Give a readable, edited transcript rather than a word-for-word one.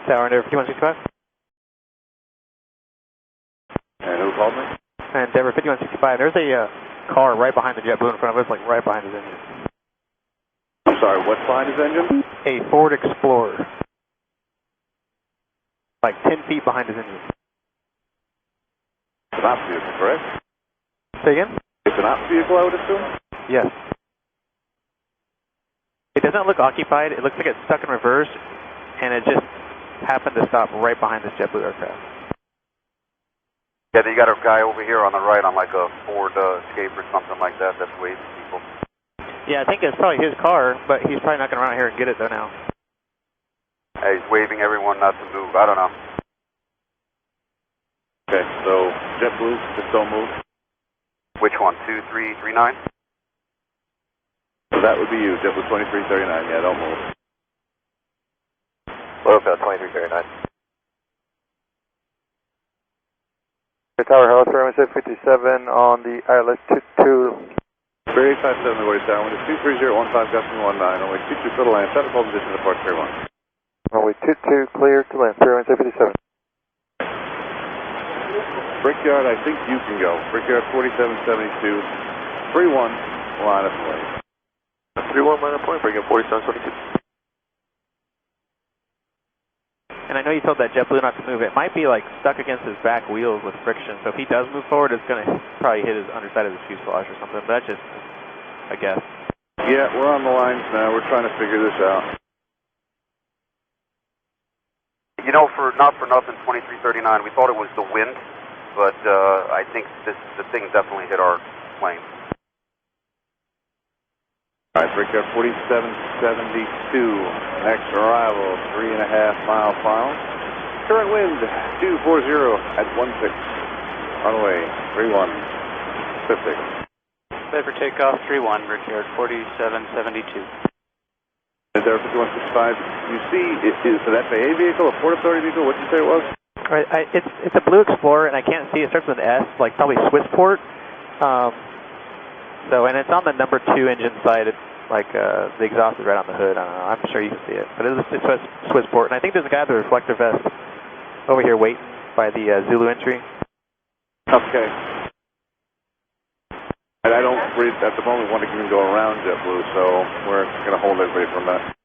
Tower, Endeavor 5165. And who called me? Endeavor 5165. There's a car right behind the Jetblue in front of us, like right behind his engine. I'm sorry, what's behind his engine? A Ford Explorer. Like 10 feet behind his engine. It's an ops vehicle, correct? Say again? It's an ops vehicle, I would assume? Yes. It doesn't look occupied. It looks like it's stuck in reverse, and it just happened to stop right behind this Jetblue aircraft. Yeah, you got a guy over here on the right on like a Ford Escape or something like that that's waving people. Yeah, I think it's probably his car, but he's probably not going to run out here and get it though now. Hey, he's waving everyone not to move. I don't know. Okay, so JetBlue, just don't move. Which one? 2339? So that would be you, JetBlue 2339. Yeah, don't move. What about 2339? Tower Health, Airman 57 on the ILS 22. Barry 857, LaGuardia Tower, wind is 23015, gusting 19, runway 22 clear to land, traffic hold position, depart 31. Runway 22 clear to land, Airman 57. Brickyard, I think you can go. Brickyard 4772, 31, line of play. 31 line of point, bring in 4722. And I know you told that JetBlue not to move. It might be like stuck against his back wheels with friction. So if he does move forward, it's going to probably hit his underside of his fuselage or something. But that's just a guess. Yeah, we're on the lines now. We're trying to figure this out. You know, not for nothing, 2339, we thought it was the wind, but I think the thing definitely hit our plane. All right, Brickyard 4772, next arrival, 3.5 mile final. Current wind, 240 at 16. Runway, 31, Pacific. Ready for takeoff, 31, Brickyard 4772. Endeavor 5165, you see, is it an FAA vehicle, a Port Authority vehicle? What did you say it was? Right, it's a Blue Explorer, and I can't see. It starts with an S, like probably Swissport. And it's on the number 2 engine side. It's like the exhaust is right on the hood. I don't know. I'm sure you can see it, but it's Swissport. And I think there's a guy with a reflector vest over here waiting by the Zulu entry. Okay. And I don't, at the moment, want to even go around JetBlue, so we're going to hold everybody from that.